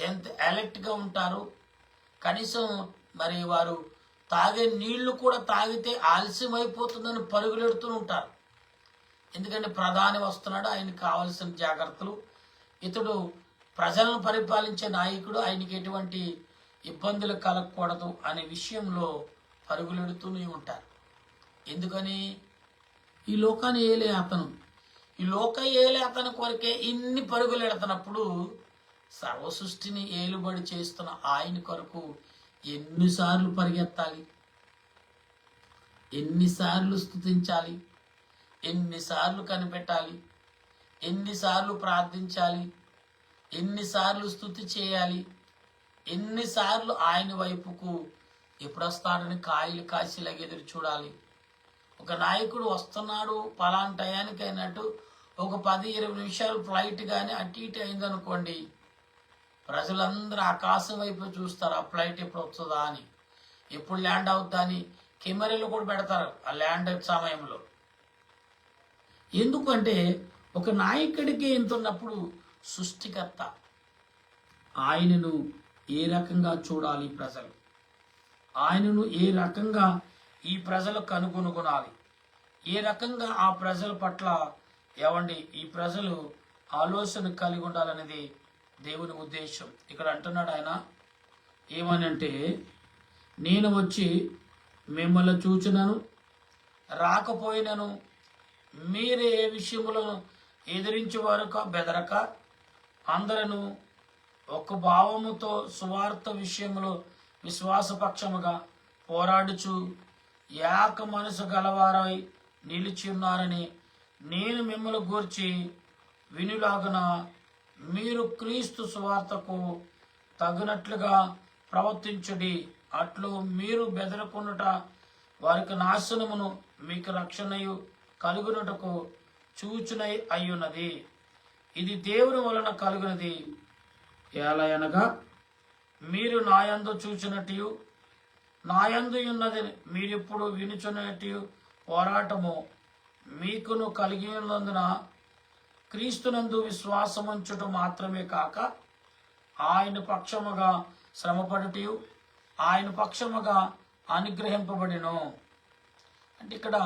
ఎంత ఎలెక్ట్గా ఉంటారు, కనీసం మరి వారు తాగే నీళ్లు కూడా తాగితే ఆలస్యం అయిపోతుందని పరుగులెడుతూ ఉంటారు. ఎందుకంటే ప్రధాని వస్తున్నాడు, ఆయనకు కావలసిన జాగ్రత్తలు, ఇతడు ప్రజలను పరిపాలించే నాయకుడు, ఆయనకి ఎటువంటి ఇబ్బందులు కలగకూడదు అనే విషయంలో పరుగులెడుతూనే ఉంటారు. ఎందుకని? ఈ లోకాన్ని ఏలే అతను, ఈ లోక ఏలే అతని కొరకే ఇన్ని పరుగులెడుతున్నప్పుడు సర్వ సృష్టిని ఏలుబడి చేస్తున్న ఆయన కొరకు ఎన్నిసార్లు పరిగెత్తాలి, ఎన్నిసార్లు స్తుతించాలి, ఎన్నిసార్లు కనిపెట్టాలి, ఎన్నిసార్లు ప్రార్థించాలి, ఎన్నిసార్లు స్తుతి చేయాలి, ఎన్నిసార్లు ఆయన వైపుకు ఎప్పుడు వస్తాడని కాయలు కాసిలాగా ఎదురు చూడాలి. ఒక నాయకుడు వస్తున్నాడు పలానా టయానికి అయినట్టు ఒక 10-20 నిమిషాలు ఫ్లైట్ కానీ అటు ఇటు అయిందనుకోండి, ప్రజలందరూ ఆకాశం వైపు చూస్తారు. ఆ ఫ్లైట్ ఎప్పుడు వస్తుందా అని, ఎప్పుడు ల్యాండ్ అవుద్దా అని కెమెరాలు కూడా పెడతారు ఆ ల్యాండ్ సమయంలో. ఎందుకంటే ఒక నాయకుడికి ఎంత ఉన్నప్పుడు సృష్టికర్త ఆయనను ఏ రకంగా చూడాలి ప్రజలు, ఆయనను ఏ రకంగా ఈ ప్రజలు కనుగొనాలి, ఏ రకంగా ఆ ప్రజల పట్ల ఈ ప్రజలు ఆలోచన కలిగి ఉండాలనేది దేవుని ఉద్దేశం. ఇక్కడ అంటున్నాడు ఆయన ఏమనంటే, నేను వచ్చి మిమ్మల్ని చూచినను రాకపోయినను మీరు ఏ విషయములను ఎదిరించేవారు బెదరక అందరూ ఒక భావముతో సువార్త విషయములో విశ్వాసపక్షముగా పోరాడుచు ఏక మనసు గలవారై నిలిచి ఉన్నారని నేను మిమ్మల్ని గూర్చి వినులాగున మీరు క్రీస్తు సువార్తకు తగినట్లుగా ప్రవర్తించుడి. అట్లు మీరు బెదరకున్నట వారికి నాశనమును మీకు రక్షణయు కలుగునటకు చూచునై అయ్యున్నది. ఇది దేవుని వలన కలుగునది. ఎలయనగా మీరు నాయందు చూచినట్టు నాయందు ఉన్నది మీరిప్పుడు వినుచున్నట్టు పోరాటము మీకును కలిగి ఉన్నందున క్రీస్తునందు విశ్వాసముంచుట మాత్రమే కాక ఆయన పక్షముగా శ్రమపడుటయు ఆయన పక్షముగా అనుగ్రహింపబడిను. అంటే ఇక్కడ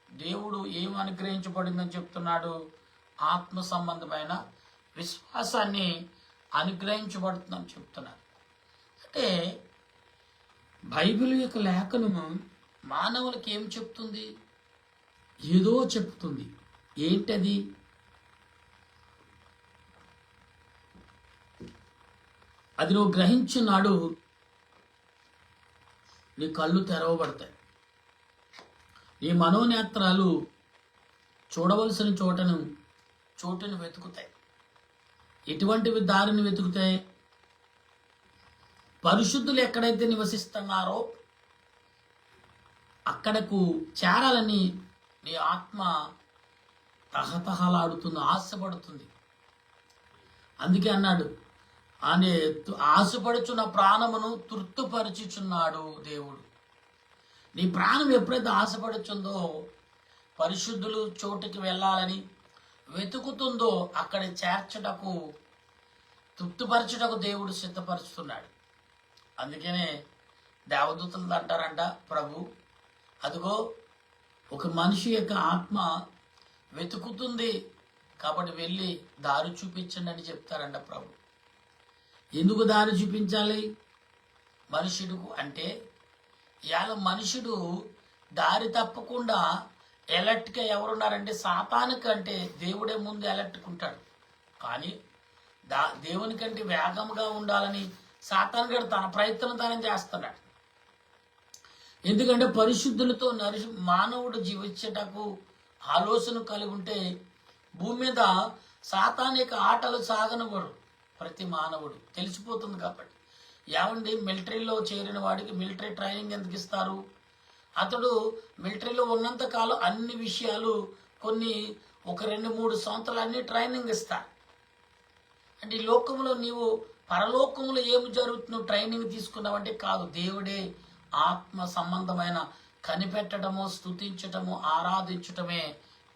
దేవుడు ఏం అనుగ్రహించబడిందని చెప్తున్నాడు? ఆత్మ సంబంధమైన విశ్వాసాన్ని అనుగ్రహించబడుతుందని చెప్తున్నారు. అంటే బైబిల్ యొక్క లేఖనము మానవులకి ఏం చెప్తుంది? ఏదో చెప్తుంది. ఏంటది? అది నువ్వు గ్రహించున్నాడు నీ కళ్ళు తెరవబడతాయి, నీ మనోనేత్రాలు చూడవలసిన చోటును వెతుకుతాయి. ఎటువంటివి దారిని వెతుకుతాయి? పరిశుద్ధులు ఎక్కడైతే నివసిస్తున్నారో అక్కడకు చేరాలని నీ ఆత్మ తహతహలాడుతుంది, ఆశపడుతుంది. అందుకే అన్నాడు, అనే ఆశపడుచున్న ప్రాణమును తృప్తిపరచుచున్నాడు దేవుడు. నీ ప్రాణం ఎప్పుడైతే ఆశపడుచుందో, పరిశుద్ధులు చోటుకి వెళ్ళాలని వెతుకుతుందో అక్కడ చేర్చటకు, తృప్తిపరచుటకు దేవుడు సిద్ధపరుస్తున్నాడు. అందుకనే దేవదూతలు అంటారంట, ప్రభు అదిగో ఒక మనిషి యొక్క ఆత్మ వెతుకుతుంది కాబట్టి వెళ్ళి దారి చూపించండి అని చెప్తారంట ప్రభు. ఎందుకు దారి చూపించాలి మనుషుడు అంటే? ఇవాళ మనుషుడు దారి తప్పకుండా ఎలర్ట్గా ఎవరున్నారంటే సాతానుకు అంటే దేవుడే ముందు ఎలర్ట్గా ఉంటాడు. కానీ దేవునికంటే వేగంగా ఉండాలని సాతాను గారు తన ప్రయత్నం తానే చేస్తున్నాడు. ఎందుకంటే పరిశుద్ధులతో మానవుడు జీవించేటకు ఆలోచన కలిగి ఉంటే భూమి మీద సాతాను యొక్క ఆటలు సాగనవడు ప్రతి మానవుడు తెలిసిపోతుంది. కాబట్టి మిలిటరీలో చేరిన వాడికి మిలిటరీ ట్రైనింగ్ ఎందుకు ఇస్తారు? అతడు మిలిటరీలో ఉన్నంత కాలం అన్ని విషయాలు కొన్ని 1-2-3 సంవత్సరాలు అన్ని ట్రైనింగ్ ఇస్తారు. అంటే ఈ లోకంలో నీవు పరలోకంలో ఏమి జరుగుతుందో ట్రైనింగ్ తీసుకున్నావంటే కాదు, దేవుడే ఆత్మ సంబంధమైన కనిపెట్టడము, స్తుతించటము, ఆరాధించటమే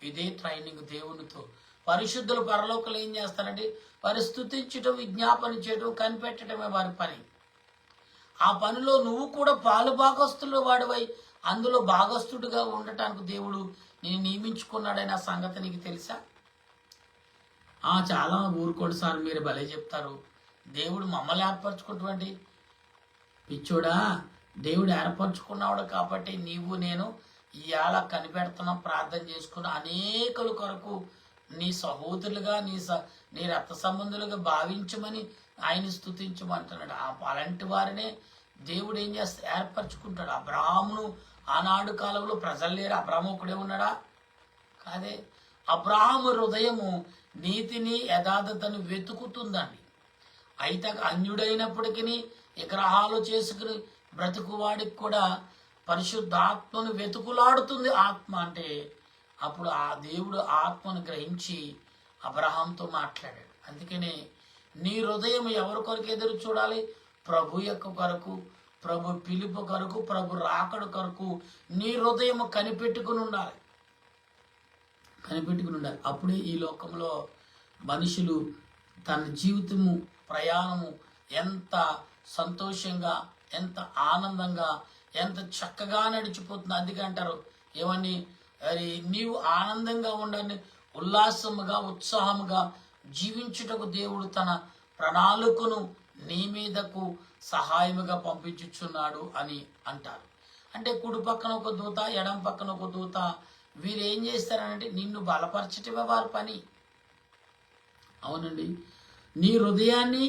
ఇదే ట్రైనింగ్ దేవునితో. పరిశుద్ధులు పరలోకంలో ఏం చేస్తారంటే వారి స్తుతించటం, విజ్ఞాపన చేయటం, కనిపెట్టడమే వారి పని. ఆ పనిలో నువ్వు కూడా పాలు భాగస్తులు వాడివై అందులో భాగస్తుడిగా ఉండటానికి దేవుడు నేను నియమించుకున్నాడని ఆ సంగతి నీకు తెలుసా? చాలా ఊరుకోడు సార్, మీరు భలే చెప్తారు. దేవుడు మమ్మల్ని ఏర్పరచుకున్నటువంటి పిచ్చోడా, దేవుడు ఏర్పరచుకున్నాడు కాబట్టి నీవు నేను ఇవాళ కనిపెడుతున్నాం, ప్రార్థన చేసుకున్న అనేకుల కొరకు నీ సహోదరులుగా నీ రక్త సంబంధులుగా భావించమని ఆయన స్తుతించమంటున్నాడు. అలాంటి వారినే దేవుడు ఏం చేస్తే ఏర్పరచుకుంటాడు. అబ్రాహామును ఆనాడు కాలంలో ప్రజలు లేరు, అబ్రాహాము ఒకడే ఉన్నాడా? కాదే. అబ్రాహాము హృదయము నీతిని యథార్థతను వెతుకుతుందండి. అయితే అన్యుడైనప్పటికీ విగ్రహాలు చేసుకుని బ్రతుకువాడికి కూడా పరిశుద్ధాత్మను వెతుకులాడుతుంది ఆత్మ. అంటే అప్పుడు ఆ దేవుడు ఆత్మను గ్రహించి అబ్రహాంతో మాట్లాడాడు. అందుకనే నీ హృదయం ఎవరి కొరకు ఎదురు చూడాలి? ప్రభు యొక్క కొరకు, ప్రభు పిలుపు కొరకు, ప్రభు రాకడ కొరకు నీ హృదయం కనిపెట్టుకుని ఉండాలి. అప్పుడే ఈ లోకంలో మనుషులు తన జీవితము, ప్రయాణము ఎంత సంతోషంగా, ఎంత ఆనందంగా, ఎంత చక్కగా నడిచిపోతుంది. అందుకే అంటారు ఏమని, అది నీవు ఆనందంగా ఉండాలని, ఉల్లాసముగా, ఉత్సాహముగా జీవించుటకు దేవుడు తన ప్రణాళికను నీ మీదకు సహాయముగా పంపించుచున్నాడు అని అంటారు. అంటే కుడి పక్కన ఒక దూత, ఎడం పక్కన ఒక దూత, వీరు ఏం చేస్తారంటే నిన్ను బలపరచటమే వారి పని. అవునండి, నీ హృదయాన్ని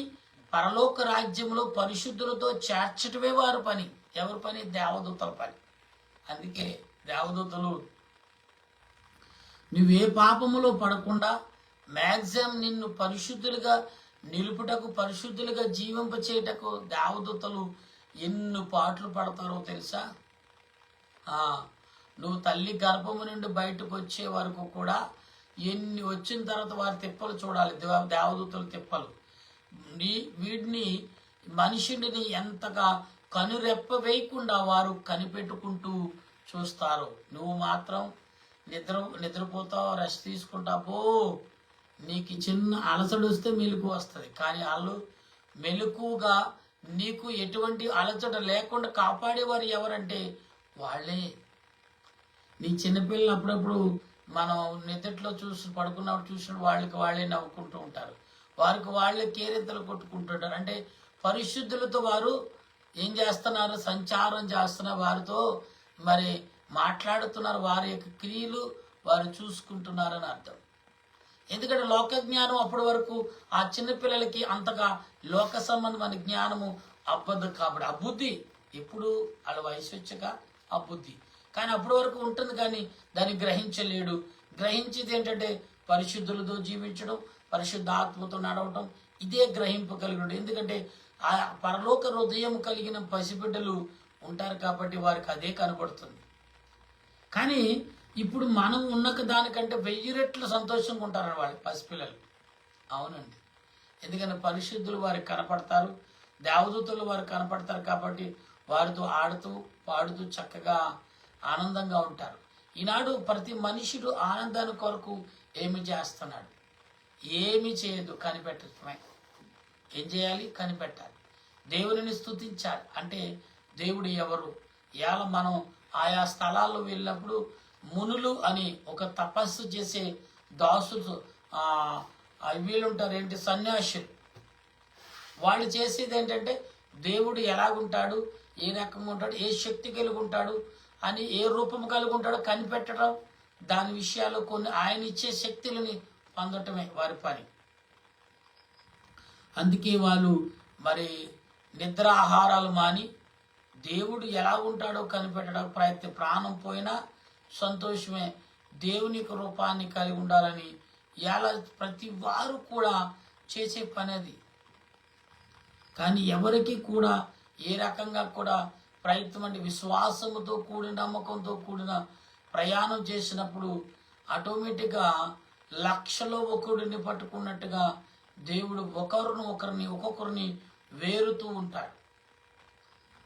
పరలోక రాజ్యంలో పరిశుద్ధులతో చేర్చటమే వారి పని. ఎవరి పని? దేవదూతల పని. అందుకే దేవదూతలు నువ్వే పాపములో పడకుండా మ్యాక్సిమం నిన్ను పరిశుద్ధులుగా నిలుపుటకు, పరిశుద్ధులుగా జీవింపచేయటకు దేవదూతలు ఎన్ని పాటలు పడతారో తెలుసా? నువ్వు తల్లి గర్భము నుండి బయటకు వచ్చే వరకు కూడా ఎన్ని వచ్చిన తర్వాత వారి తిప్పలు చూడాలి, దేవదూతల తిప్పలు. వీటిని మనుషుడిని ఎంతగా కనురెప్ప వేయకుండా వారు కనిపెట్టుకుంటూ చూస్తారు. నువ్వు మాత్రం నిద్రపోతావు, రెస్ట్ తీసుకుంటావు. నీకు చిన్న అలసడు వస్తే మెలకు వస్తుంది, కానీ వాళ్ళు మెలకుగా నీకు ఎటువంటి అలసట లేకుండా కాపాడేవారు ఎవరంటే వాళ్ళే. నీ చిన్నపిల్లలు అప్పుడప్పుడు మనం నిద్రలో పడుకున్నప్పుడు చూసిన వాళ్ళే నవ్వుకుంటూ ఉంటారు, వారికి వాళ్ళే కేరింతలు కొట్టుకుంటుంటారు. అంటే పరిశుద్ధులతో వారు ఏం చేస్తున్నారు? సంచారం చేస్తున్నారు, వారితో మరి మాట్లాడుతున్నారు, వారి యొక్క క్రియలు వారు చూసుకుంటున్నారని అర్థం. ఎందుకంటే లోక జ్ఞానం అప్పటి వరకు ఆ చిన్నపిల్లలకి అంతగా లోక సంబంధమైన జ్ఞానము అబ్బద్దు. కాబట్టి అబుద్ధి ఎప్పుడు వాళ్ళ వయసు వచ్చాక అబుద్ధి, కానీ అప్పటి వరకు ఉంటుంది, కానీ దాన్ని గ్రహించలేడు. గ్రహించేది ఏంటంటే పరిశుద్ధులతో జీవించడం, పరిశుద్ధ ఆత్మతో నడవటం, ఇదే గ్రహింపు కలిగి. ఎందుకంటే ఆ పరలోక హృదయం కలిగిన పసిబిడ్డలు ఉంటారు కాబట్టి వారికి అదే కనబడుతుంది. కానీ ఇప్పుడు మనం ఉన్న దానికంటే 1000 రెట్లు సంతోషంగా ఉంటారు వాళ్ళు పసిపిల్లలు. అవునండి, ఎందుకంటే పరిశుద్ధులు వారికి కనపడతారు, దేవదూతలు వారికి కనపడతారు కాబట్టి వారితో ఆడుతూ పాడుతూ చక్కగా ఆనందంగా ఉంటారు. ఈనాడు ప్రతి మనుషుడు ఆనందాన్ని కొరకు ఏమి చేస్తున్నాడు? ఏమి చేయదు, కనిపెట్టడమే. ఏం చేయాలి? కనిపెట్టాలి, దేవునిని స్తుతించాలి. అంటే దేవుడు ఎవరు? ఇవాళ మనం ఆయా స్థలాల్లో వెళ్ళినప్పుడు మునులు అని ఒక తపస్సు చేసే దాసులు వీళ్ళుంటారు, ఏంటి సన్యాసులు. వాళ్ళు చేసేది ఏంటంటే దేవుడు ఎలాగుంటాడు, ఏ రకంగా ఉంటాడు, ఏ శక్తి కలిగి ఉంటాడు అని, ఏ రూపం కలిగి ఉంటాడో కనిపెట్టడం, దాని విషయాల్లో కొన్ని ఆయన ఇచ్చే శక్తులని పొందటమే వారి పని. అందుకే వాళ్ళు మరి నిద్ర ఆహారాలు మాని దేవుడు ఎలా ఉంటాడో కనిపెట్టడానికి ప్రయత్నం. ప్రాణం పోయినా సంతోషమే, దేవుని రూపాన్ని కలిగి ఉండాలని ఇలా ప్రతి వారు కూడా చేసే పని అది. కానీ ఎవరికి కూడా ఏ రకంగా కూడా ప్రయత్నం అంటే విశ్వాసముతో కూడిన, నమ్మకంతో కూడిన ప్రయాణం చేసినప్పుడు ఆటోమేటిక్గా 1,00,000లో ఒకరిని పట్టుకున్నట్టుగా దేవుడు ఒక్కొక్కరిని వేరుతూ ఉంటాడు.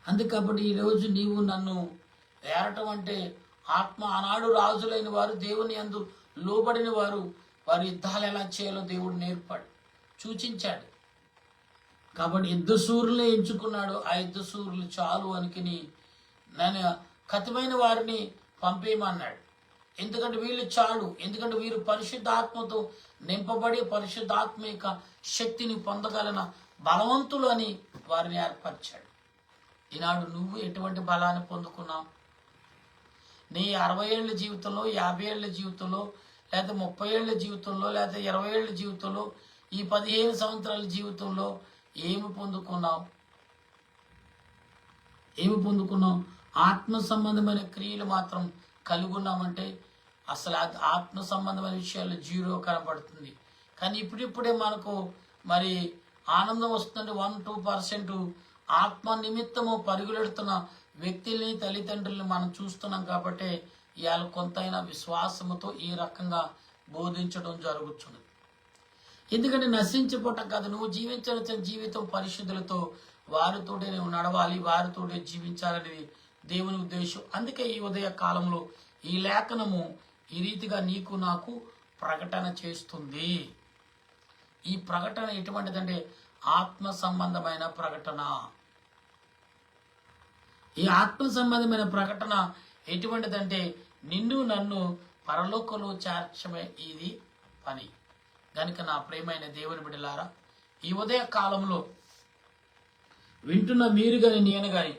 అందుకబట్టి ఈరోజు నీవు నన్ను ఏరటం అంటే ఆత్మ. ఆనాడు రాజులైన వారు, దేవుని యందు లోబడిన వారు, వారి యుద్ధాలు ఎలా చేయాలో దేవుడు నేర్పాడు, సూచించాడు. కాబట్టి యుద్ధశూరులే ఎంచుకున్నాడు. ఆ యుద్ధశూరులు చాలు అనుకుని నేను కతిమైన వారిని పంపేయమన్నాడు. ఎందుకంటే వీళ్ళు చాలు, ఎందుకంటే వీరు పరిశుద్ధాత్మతో నింపబడి పరిశుద్ధాత్మ యొక్క శక్తిని పొందగలన బలవంతులు అని వారిని ఏర్పరిచాడు. ఈనాడు నువ్వు ఎటువంటి బలాన్ని పొందుకున్నావు? నీ 60 ఏళ్ళ జీవితంలో, 50 ఏళ్ళ జీవితంలో, లేదా 30 ఏళ్ళ జీవితంలో, లేదా 20 ఏళ్ళ జీవితంలో, ఈ 15 సంవత్సరాల జీవితంలో ఏమి పొందుకున్నావు? ఆత్మ సంబంధమైన క్రియలు మాత్రం కలిగి ఉన్నామంటే అసలు ఆత్మ సంబంధమైన విషయాలు 0 కనబడుతుంది. కానీ ఇప్పుడిప్పుడే మనకు మరి ఆనందం వస్తుందంటే 1-2% ఆత్మ నిమిత్తము పరుగులెడుతున్న వ్యక్తుల్ని, తల్లిదండ్రుల్ని మనం చూస్తున్నాం. కాబట్టి ఇవాళ కొంతైనా విశ్వాసముతో ఈ రకంగా బోధించడం జరుగుతున్నది. ఎందుకంటే నశించిపోవటం కాదు, నువ్వు జీవించాల్సిన జీవితం పరిశుద్ధులతో వారితోటే నువ్వు నడవాలి, వారితోటే జీవించాలని దేవుని ఉద్దేశం. అందుకే ఈ ఉదయ కాలంలో ఈ లేఖనము ఈ రీతిగా నీకు నాకు ప్రకటన చేస్తుంది. ఈ ప్రకటన ఎటువంటిదంటే ఆత్మ సంబంధమైన ప్రకటన. ఈ ఆత్మ సంబంధమైన ప్రకటన ఎటువంటిదంటే నిన్ను నన్ను పరలోకంలో చేర్చమే ఇది పని. కనుక నా ప్రియమైన దేవుని బిడ్డలారా, ఈ ఉదయ కాలంలో వింటున్న మీరు గాని నేను గాని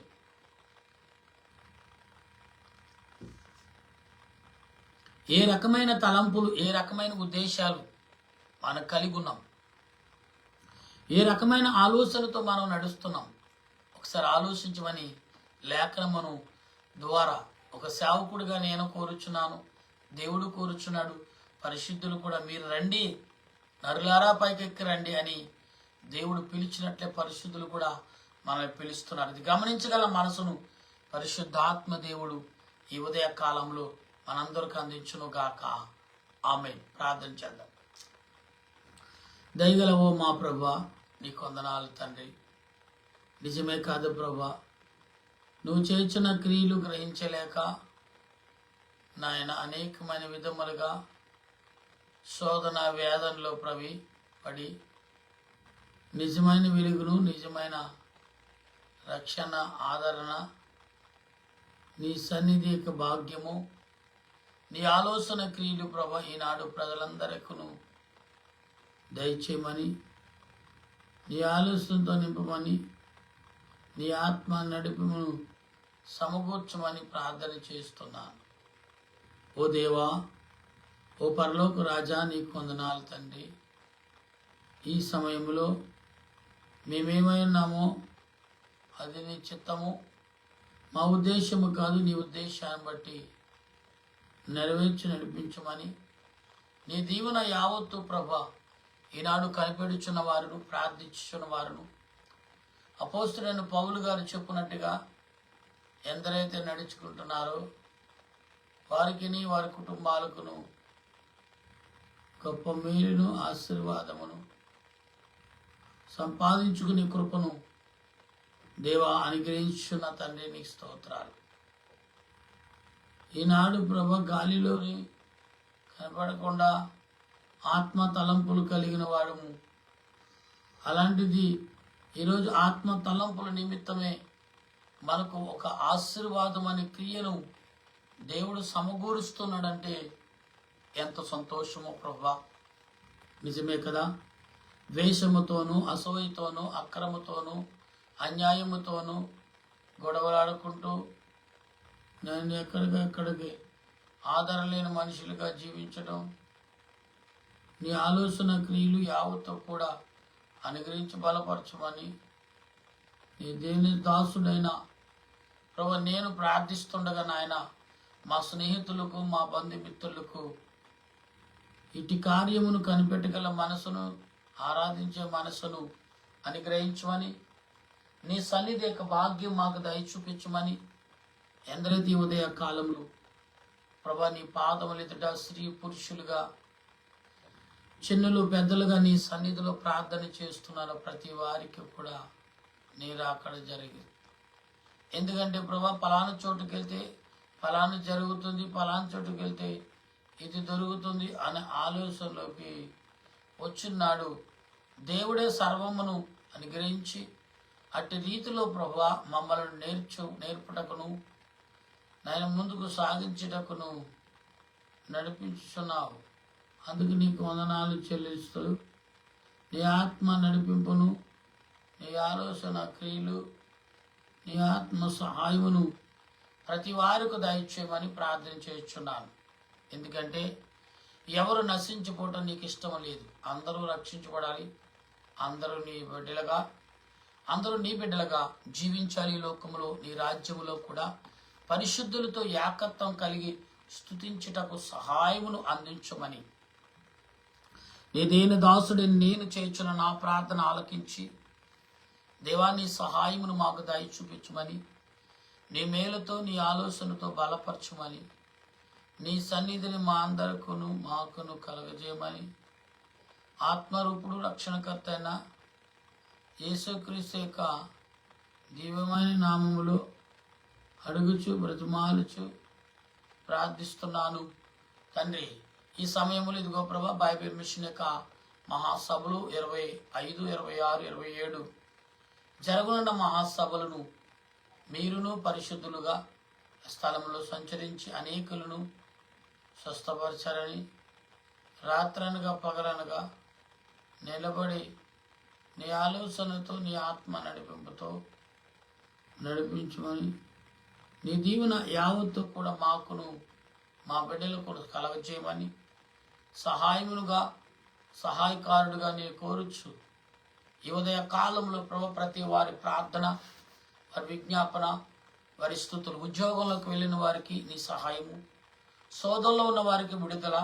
ఏ రకమైన తలంపులు, ఏ రకమైన ఉద్దేశాలు మనం కలిగి ఉన్నాం, ఏ రకమైన ఆలోచనతో మనం నడుస్తున్నాం, ఒకసారి ఆలోచించమని లేఖనమును ద్వారా ఒక సేవకుడిగా నేను కోరుచున్నాను, దేవుడు కోరుచున్నాడు. పరిశుద్ధులు కూడా మీరు రండి, నరులారా పైకెక్కి రండి అని దేవుడు పిలిచినట్లే పరిశుద్ధులు కూడా మనల్ని పిలుస్తున్నారు. ఇది గమనించగల మనసును పరిశుద్ధాత్మ దేవుడు ఈ ఉదయ కాలంలో మనందరికి అందించును గాక. ఆమేన్. ప్రార్థన చేద్దాం. దయగల ఓ మా ప్రభా, నీకు వందనాలు తండ్రి. నిజమే కాదు ప్రభా, నువ్వు చేర్చిన క్రియలు గ్రహించలేక నాయన అనేకమైన విధములుగా శోధన వేదనలో పడి నిజమైన వెలుగును, నిజమైన రక్షణ, ఆదరణ, నీ సన్నిధి యొక్క భాగ్యము, నీ ఆలోచన క్రియలు ప్రభా ఈనాడు ప్రజలందరికీ దయచేయమని, నీ ఆలోచనతో నింపమని, నీ ఆత్మ నడిపిమును సమకూర్చమని ప్రార్థన చేస్తున్నాను. ఓ దేవా, ఓ పరలోక రాజా, నీకు వందనాలు తండ్రి. ఈ సమయంలో మేమేమై ఉన్నామో అది నీ చిత్తము, మా ఉద్దేశము కాదు, నీ ఉద్దేశాన్ని బట్టి నెరవేర్చి నడిపించమని, నీ దీవెన యావత్తు ప్రభా ఈనాడు కనిపెడుచున్న వారును, ప్రార్థించుచున్న వారును, అపోస్తలుడైన పౌలు గారు చెప్పినట్టుగా ఎందరైతే నడుచుకుంటున్నారో వారికి, వారి కుటుంబాలకును గొప్ప మేలును, ఆశీర్వాదమును సంపాదించుకునే కృపను దేవా అనుగ్రహించున్న తండ్రి, నీకు స్తోత్రాలు. ఈనాడు ప్రభ గాలిలోని కనపడకుండా ఆత్మ తలంపులు కలిగిన వాడము. అలాంటిది ఈరోజు ఆత్మ తలంపుల నిమిత్తమే మనకు ఒక ఆశీర్వాదం అనే క్రియను దేవుడు సమకూరుస్తున్నాడంటే ఎంత సంతోషమో ప్రభా. నిజమే కదా. ద్వేషముతోనూ, అసూయతోనూ, అక్రమతోనూ, అన్యాయముతోనూ గొడవలాడుకుంటూ నేను ఎక్కడికి ఆధారం లేని మనుషులుగా జీవించడం, నీ ఆలోచన క్రియలు యావత్తు కూడా అనుగ్రహించి బలపరచమని నీ దేవుని దాసుడైన ప్రభు నేను ప్రార్థిస్తుండగా నాయన, మా స్నేహితులకు, మా బంధుమిత్రులకు ఇటు కార్యమును కనిపెట్టగల మనసును, ఆరాధించే మనసును అనుగ్రహించమని, నీ సన్నిధి యొక్క భాగ్యం మాకు దయ చూపించమని, ఎందరైతే ఉదయ కాలంలో ప్రభా నీ పాదములు ఎదుట స్త్రీ పురుషులుగా, చిన్నలు పెద్దలుగా నీ సన్నిధిలో ప్రార్థన చేస్తున్నారు, ప్రతి వారికి కూడా నీ రాకడ జరిగింది. ఎందుకంటే ప్రభా పలానా చోటుకి వెళ్తే పలానా జరుగుతుంది, పలానా చోటుకి వెళ్తే ఇది దొరుకుతుంది అనే ఆలోచనలోకి వచ్చినాడు. దేవుడే సర్వమును అనుగ్రహించి అట్టి రీతిలో ప్రభా మమ్మల్ని నేర్పుటకును, నేను ముందుకు సాగించుటకును నడిపించుచున్నావు. అందుకు నీకు వందనాలు చెల్లిస్తూ నీ ఆత్మ నడిపింపును, నీ ఆలోచన క్రియలు, నీ ఆత్మ సహాయమును ప్రతి వారికి దయచేయమని ప్రార్థన చేస్తున్నాను. ఎందుకంటే ఎవరు నశించిపోవటం నీకు ఇష్టం లేదు. అందరూ రక్షించబడాలి, అందరూ నీ బిడ్డలుగా జీవించాలి. ఈ లోకములో, నీ రాజ్యములో కూడా పరిశుద్ధులతో ఏకత్వం కలిగి స్తుతించుటకు సహాయమును అందించమని నీ దేని దాసుడి నేను చేర్చున్న నా ప్రార్థన ఆలకించి దేవాన్ని సహాయమును మాకు దయ చూపించమని, నీ మేలుతో, నీ ఆలోచనతో బలపరచమని, నీ సన్నిధిని మా అందరికును మాకును కలగజేయమని, ఆత్మరూపుడు రక్షణకర్త అయిన యేసుక్రీస్తు యొక్క జీవమైన నామములో అడుగుచు బ్రతిమాలుచు ప్రార్థిస్తున్నాను తండ్రి. ఈ సమయంలో ఇదిగో ప్రభా బైబిల్ మిషన్ యొక్క మహాసభలు 25, 26, 27 జరగనున్న మహాసభలను మీరును పరిశుద్ధులుగా స్థలంలో సంచరించి అనేకులను స్వస్థపరచాలని, రాత్రనగా పగలనగా నిలబడి నీ ఆలోచనతో నీ ఆత్మ నడిపింపుతో నడిపించమని, నీ దీవెన యావత్తు కూడా మాకును మా బిడ్డలకు కలగజేయమని సహాయకారుడుగా నేను కోరుచు ఈ ఉదయ కాలంలో ప్రభు ప్రతి వారి ప్రార్థన, వారి విజ్ఞాపన, వారి స్తుతులు, ఉద్యోగంలోకి వెళ్ళిన వారికి నీ సహాయము, సోదరులో ఉన్న వారికి విడుదల,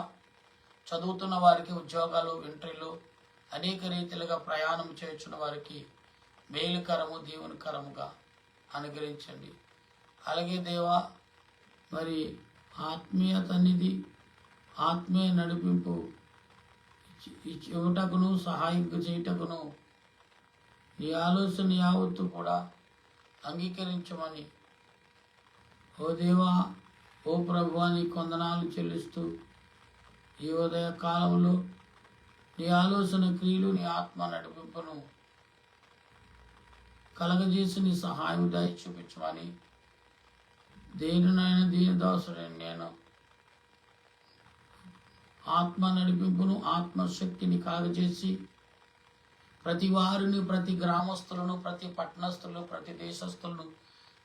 చదువుతున్న వారికి ఉద్యోగాలు, ఇంటర్వ్యూలు, అనేక రీతిలుగా ప్రయాణం చేస్తున్న వారికి మేలుకరము దీవెనకరముగా అనుగ్రహించండి. అలాగే దేవా మరి ఆత్మీయత అనేది ఆత్మీయ నడిపింపు ఇవ్వటకును సహాయం చేయటకును నీ ఆలోచన యావత్తు కూడా అంగీకరించమని ఓ దేవా ఓ ప్రభువా నీ కొందనాలు చెల్లిస్తూ ఈ ఉదయ కాలంలో నీ ఆలోచన క్రియలు నీ ఆత్మ నడిపింపును కలగజేసి నీ సహాయం దయ చూపించమని దేనినైనా దీనదాసుడైన నేను ఆత్మ నడిపింపును ఆత్మశక్తిని కలగజేసి ప్రతి వారిని, ప్రతి గ్రామస్తులను, ప్రతి పట్టణస్థులను, ప్రతి దేశస్థులను,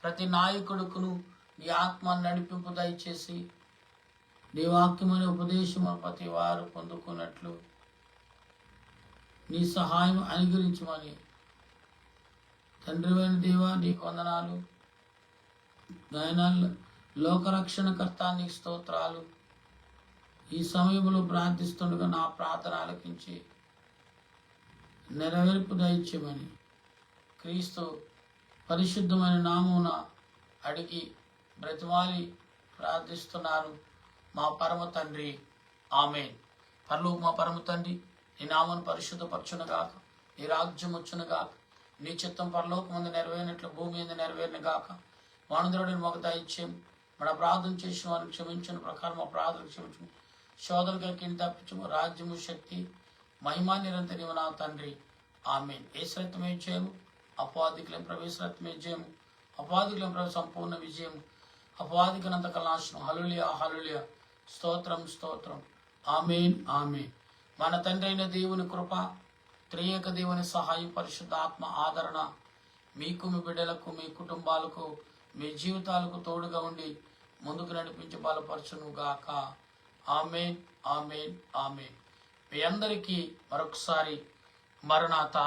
ప్రతి నాయకుడుకును నీ ఆత్మ నడిపింపు దయచేసి నీ వాక్యమైన ఉపదేశము ప్రతి వారు పొందుకున్నట్లు నీ సహాయం అనుగ్రహించమని తండ్రివైన దేవా నీ కొందనాలు నాయన. లోకరక్షణకర్త నీకు స్తోత్రాలు. ఈ సమయంలో ప్రార్థిస్తుండగా నా ప్రార్థన ఆలకించి నెరవేర్పు దయచేయమని క్రీస్తు పరిశుద్ధమైన నామమున అడిగి బ్రతిమాలి ప్రార్థిస్తున్నాను మా పరమ తండ్రి, ఆమేన్. పరలోక మా పరమ తండ్రి, నీ నామను పరిశుద్ధపరచునుగాక, నీ రాజ్యం వచ్చునుగాక, నీ చిత్తం పరలోకమందు నెరవేరినట్లు భూమి మీద నెరవేరునుగాక. వాణిద్రుడిని మాకు దయచేయం. మన ప్రార్థన చేసిన వారిని క్షమించిన ప్రకారం మా ప్రార్థన క్షమించము, శోధనగా కింద తప్పించము, రాజ్యము శక్తి మహిమా నిరంతరం నా తండ్రి, ఆమేన్. ఏసురత్నమే జయము, అపవాదికులం ప్రవేశరత్నమే జయము, అపవాదికులం సంపూర్ణ విజయము, అపవాదికనంత కలాశనం. హల్లెలూయా హల్లెలూయా, స్తోత్రం స్తోత్రం, ఆమేన్ ఆమేన్. మన తండ్రి అయిన దేవుని కృప, త్రియేక దేవుని సహాయం, పరిశుద్ధ ఆత్మ ఆదరణ మీకు, మీ బిడ్డలకు, మీ కుటుంబాలకు, మీ జీవితాలకు తోడుగా ఉండి ముందుకు నడిపించి బలపరచును గాక. ఆమేన్ ఆమేన్ ఆమేన్. మీ అందరికీ మరొకసారి మరణాతా.